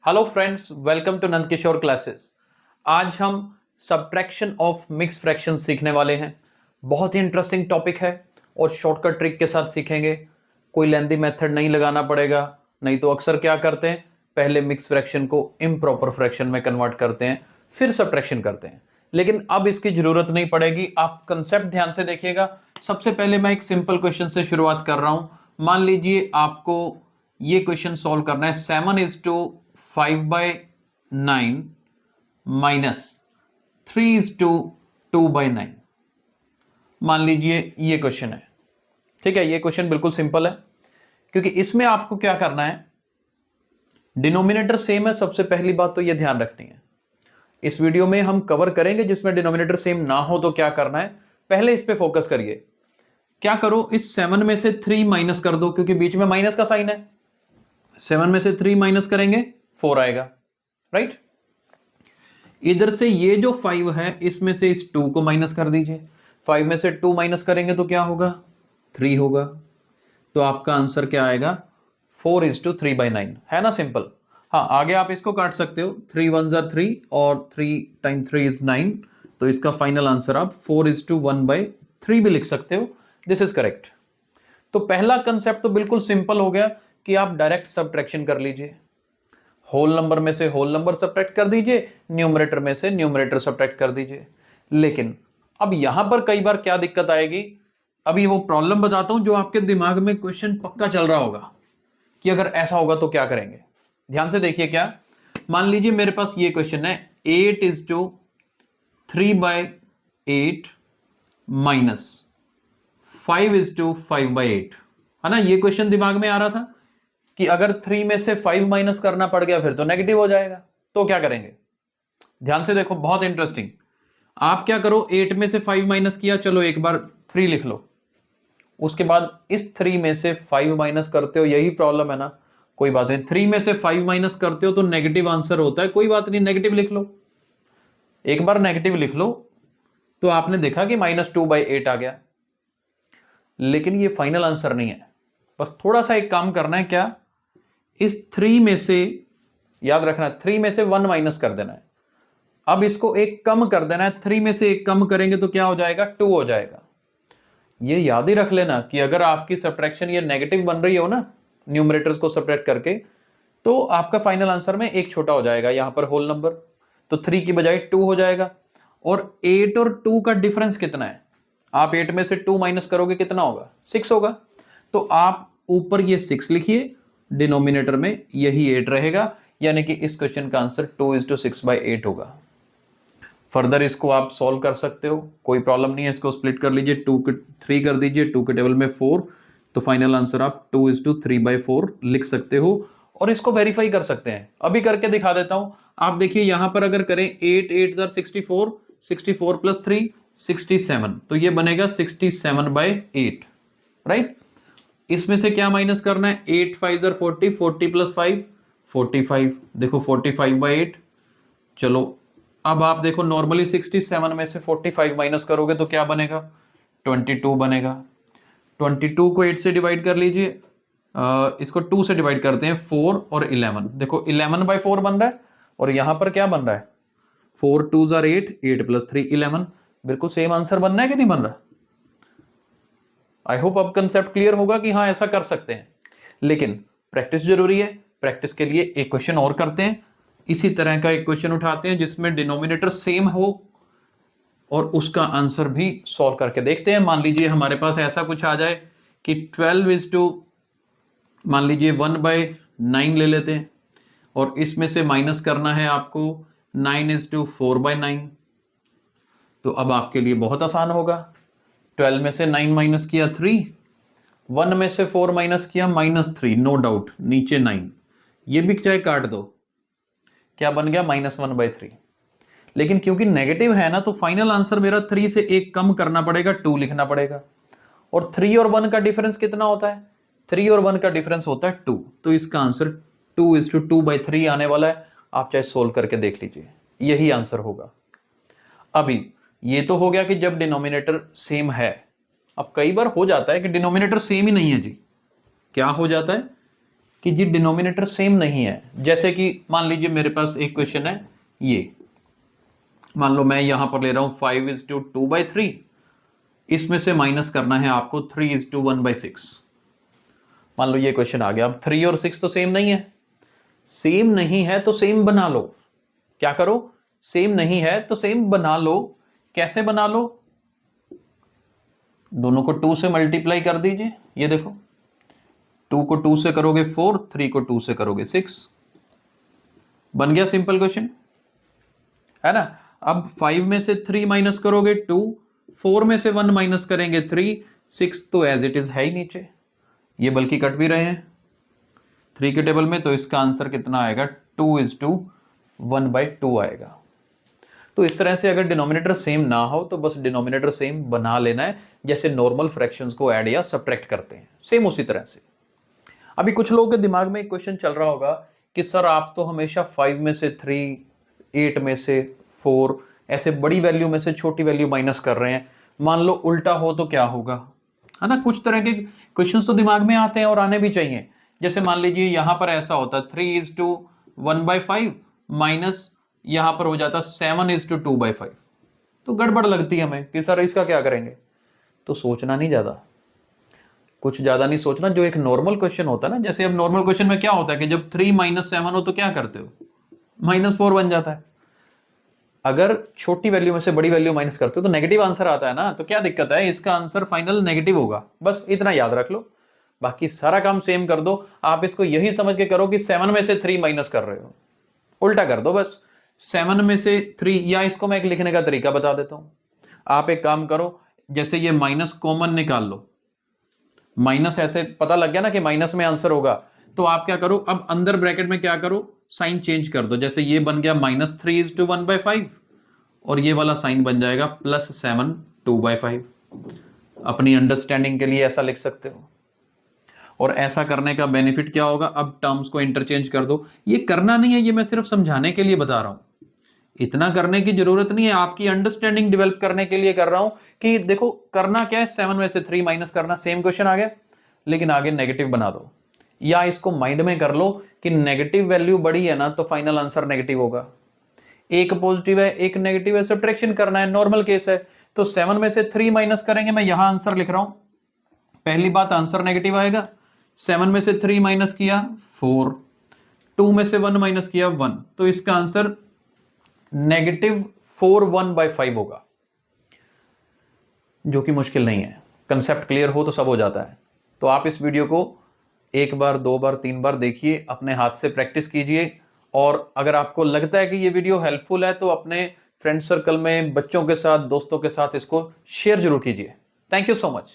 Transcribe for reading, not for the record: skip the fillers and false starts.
Hello friends, welcome to Nand Kishore classes. आज हम subtraction of mix fraction सीखने वाले हैं। बहुत ही इंटरेस्टिंग टॉपिक है और शॉर्टकट ट्रिक के साथ सीखेंगे। कोई लेंदी मेथड नहीं लगाना पड़ेगा, नहीं तो अक्सर क्या करते हैं, पहले मिक्स फ्रैक्शन को इम्प्रॉपर फ्रैक्शन में कन्वर्ट करते हैं, फिर सब्ट्रैक्शन करते हैं। लेकिन अब इसकी जरूरत नहीं पड़ेगी। आप कंसेप्ट ध्यान से देखिएगा। सबसे पहले मैं एक सिंपल क्वेश्चन से शुरुआत कर रहा हूं। मान लीजिए आपको ये क्वेश्चन सॉल्व करना है। 7:5/9 माइनस 3:2/9। मान लीजिए ये क्वेश्चन है। ठीक है, ये क्वेश्चन बिल्कुल सिंपल है क्योंकि इसमें आपको क्या करना है, डिनोमिनेटर सेम है। सबसे पहली बात तो ये ध्यान रखनी है। इस वीडियो में हम कवर करेंगे जिसमें डिनोमिनेटर सेम ना हो तो क्या करना है, पहले इस पे फोकस करिए। क्या करो, इस 7 में से 3 माइनस कर दो क्योंकि बीच में माइनस का साइन है। 7 में से 3 माइनस करेंगे 4 आएगा, राइट। इधर से ये जो 5 है इसमें से इस 2 को माइनस कर दीजिए। 5 में से 2 माइनस करेंगे तो क्या होगा, 3 होगा। तो आपका आंसर क्या आएगा, 4:3/9। है ना सिंपल। हाँ, आगे आप इसको काट सकते हो। 3 1 ज़ा 3 और 3 टाइम 3 इज 9। तो इसका फाइनल आंसर आप 4:1/3 भी लिख सकते हो। This is correct. तो पहला कंसेप्ट तो बिल्कुल सिंपल हो गया कि आप डायरेक्ट सब्ट्रैक्शन कर लीजिए। होल नंबर में से होल नंबर सब्ट्रैक्ट कर दीजिए, न्यूमरेटर में से न्यूमरेटर सब्ट्रैक्ट कर दीजिए। लेकिन अब यहां पर कई बार क्या दिक्कत आएगी, अभी वो प्रॉब्लम बताता हूं जो आपके दिमाग में क्वेश्चन पक्का चल रहा होगा कि अगर ऐसा होगा तो क्या करेंगे। ध्यान से देखिए। क्या, मान लीजिए मेरे पास ये क्वेश्चन है 8:3/8 माइनस 5:5/8, है ना। ये क्वेश्चन दिमाग में आ रहा था कि अगर 3 में से 5 माइनस करना पड़ गया फिर तो नेगेटिव हो जाएगा, तो क्या करेंगे। ध्यान से देखो, बहुत इंटरेस्टिंग। आप क्या करो, 8 में से 5 माइनस किया, चलो एक बार 3 लिख लो। उसके बाद इस 3 में से 5 माइनस करते हो, यही प्रॉब्लम है ना। कोई बात नहीं, 3 में से 5 माइनस करते हो तो नेगेटिव आंसर होता है, कोई बात नहीं, नेगेटिव लिख लो। एक बार नेगेटिव लिख लो तो आपने देखा कि -2/8 आ गया। लेकिन ये फाइनल आंसर नहीं है। बस थोड़ा सा एक काम करना है। क्या, इस 3 में से, याद रखना, 3 में से 1 माइनस कर देना है। अब इसको एक कम कर देना है। 3 में से एक कम करेंगे तो क्या हो जाएगा, 2 हो जाएगा। ये याद ही रख लेना कि अगर आपकी सब्ट्रैक्शन ये नेगेटिव बन रही हो ना, न्यूमरेटर्स को सब्ट्रैक्ट करके, तो आपका फाइनल आंसर में एक छोटा हो जाएगा यहां पर होल नंबर। तो 3 की बजाय 2 हो जाएगा। और 8 और 2 का डिफरेंस कितना है, आप 8 में से 2 माइनस करोगे कितना होगा, 6 होगा। तो आप ऊपर ये 6 लिखिए, डिनोमिनेटर में यही 8 रहेगा, यानी कि इस क्वेश्चन का आंसर 2:6/8 होगा। फर्दर इसको आप सॉल्व कर सकते हो, कोई प्रॉब्लम नहीं है। इसको स्प्लिट कर लीजिए, 2 के 3 कर दीजिए, 2 के टेबल में 4, तो फाइनल आंसर आप 2:3/4 लिख सकते हो। और इसको वेरीफाई कर सकते हैं, अभी करके दिखा देता हूं। आप देखिए यहां पर अगर करें 8 8 64, 64 + 3 67, तो ये बनेगा 67/8, राइट। इसमें से क्या माइनस करना है, 8 5 40, 40 + 5 45, देखो 45/8। चलो अब आप देखो, नॉर्मली 67 में से 45 माइनस करोगे तो क्या बनेगा, 22 बनेगा। 22 को 8 से डिवाइड कर लीजिए, इसको 2 से डिवाइड करते हैं, 4 और 11, देखो 11/4 बन रहा है। और यहां पर क्या बन रहा है, 4 2 8, 8 + 3 11, बिल्कुल सेम आंसर बनना है कि नहीं बन रहा। आई होप अब कंसेप्ट क्लियर होगा कि हाँ ऐसा कर सकते हैं। लेकिन प्रैक्टिस जरूरी है। प्रैक्टिस के लिए एक क्वेश्चन और करते हैं। इसी तरह का एक क्वेश्चन उठाते हैं जिसमें डिनोमिनेटर सेम हो और उसका आंसर भी सॉल्व करके देखते हैं। मान लीजिए हमारे पास ऐसा कुछ आ जाए कि 12 मान लीजिए 1/9 ले लेते हैं और इसमें से माइनस करना है आपको 9:4/9। तो अब आपके लिए बहुत आसान होगा। 12 में से 9 माइनस किया 3, 1 में से 4 माइनस किया -3, नो डाउट नीचे 9, ये भी चाहे काट दो, क्या बन गया, -1/3। लेकिन क्योंकि नेगेटिव है ना, तो फाइनल आंसर मेरा 3 से एक कम करना पड़ेगा, 2 लिखना पड़ेगा। और 3 और 1 का डिफरेंस कितना होता है, 3 और 1 का डिफरेंस होता है 2। तो इसका आंसर 2:2/3 आने वाला है। आप चाहे सोल्व करके देख लीजिए, यही आंसर होगा। अभी ये तो हो गया कि जब डिनोमिनेटर सेम है। अब कई बार हो जाता है कि डिनोमिनेटर सेम ही नहीं है जी। क्या हो जाता है कि जी डिनोमिनेटर सेम नहीं है। जैसे कि मान लीजिए मेरे पास एक क्वेश्चन है, ये मान लो मैं यहां पर ले रहा हूं 5:2/3, इसमें से माइनस करना है आपको 3:1/6। मान लो ये क्वेश्चन आ गया। अब 3 और 6 तो सेम नहीं है, सेम नहीं है तो सेम बना लो। क्या करो, सेम नहीं है तो सेम बना लो। कैसे बना लो, दोनों को 2 से मल्टीप्लाई कर दीजिए। ये देखो 2 को 2 से करोगे 4, 3 को 2 से करोगे 6, बन गया सिंपल क्वेश्चन, है ना। अब 5 में से 3 माइनस करोगे 2, 4 में से 1 माइनस करेंगे 3, 6 तो एज इट इज है ही नीचे, ये बल्कि कट भी रहे हैं 3 के टेबल में। तो इसका आंसर कितना आएगा, 2:1/2 आएगा। तो इस तरह से अगर डिनोमिनेटर सेम ना हो तो बस डिनोमिनेटर सेम बना लेना है, जैसे नॉर्मल फ्रैक्शंस को ऐड या सब्ट्रैक्ट करते हैं, सेम उसी तरह से। अभी कुछ लोगों के दिमाग में एक क्वेश्चन चल रहा होगा कि सर आप तो हमेशा 5 में से 3, 8 में से 4, ऐसे बड़ी वैल्यू में से छोटी वैल्यू माइनस कर रहे हैं, मान लो उल्टा हो तो क्या होगा, है ना। कुछ तरह के क्वेश्चंस तो दिमाग में आते हैं और आने भी चाहिए। जैसे मान लीजिए यहां पर ऐसा होता 3:1/5 माइनस यहां पर हो जाता 7:2/5, तो गड़बड़ लगती है हमें कि सर इसका क्या करेंगे। तो सोचना नहीं ज्यादा, कुछ ज्यादा नहीं सोचना। जो एक नॉर्मल क्वेश्चन होता है ना, जैसे अब नॉर्मल क्वेश्चन में क्या होता है कि जब 3 - 7 हो तो क्या करते हो, -4 बन जाता है। अगर छोटी वैल्यू में से बड़ी वैल्यू माइनस करते हो तो नेगेटिव आंसर आता है ना, तो क्या दिक्कत है, इसका आंसर फाइनल नेगेटिव होगा, बस इतना याद रख लो। बाकी सारा काम सेम कर दो। आप इसको यही समझ के करो कि 7 में से 3 माइनस कर रहे हो, उल्टा कर दो बस। 7 में से 3, या इसको मैं एक लिखने का तरीका बता देता हूं। आप एक काम करो, जैसे ये माइनस कॉमन निकाल लो, माइनस ऐसे पता लग गया ना कि माइनस में आंसर होगा, तो आप क्या करो, अब अंदर ब्रैकेट में क्या करो, साइन चेंज कर दो। जैसे ये बन गया -3:1/5 और ये वाला साइन बन जाएगा +7/2/5। अपनी अंडरस्टैंडिंग के लिए ऐसा लिख सकते हो। और ऐसा करने का बेनिफिट क्या होगा, अब टर्म्स को इंटरचेंज कर दो। ये करना नहीं है, ये मैं सिर्फ समझाने के लिए बता रहा हूं, इतना करने की जरूरत नहीं है, आपकी अंडरस्टैंडिंग डेवलप करने के लिए कर रहा हूं कि देखो करना क्या है, 7 में से 3 माइनस करना, सेम क्वेश्चन आ गया लेकिन आगे नेगेटिव बना दो। या इसको माइंड में कर लो कि नेगेटिव वैल्यू बड़ी है ना तो फाइनल आंसर नेगेटिव होगा। एक पॉजिटिव है एक नेगेटिव है, सब्ट्रैक्शन करना है, नॉर्मल केस है। तो 7 में से 3 माइनस करेंगे, मैं यहां आंसर लिख रहा हूं। पहली बात आंसर नेगेटिव आएगा। 7 में से 3 माइनस किया 4, 2 में से 1 माइनस किया 1, तो इसका आंसर -4/1/5 होगा, जो कि मुश्किल नहीं है। कंसेप्ट क्लियर हो तो सब हो जाता है। तो आप इस वीडियो को 1 बार 2 बार 3 बार देखिए, अपने हाथ से प्रैक्टिस कीजिए। और अगर आपको लगता है कि ये वीडियो हेल्पफुल है तो अपने फ्रेंड सर्कल में, बच्चों के साथ, दोस्तों के साथ इसको शेयर जरूर कीजिए। Thank you so much.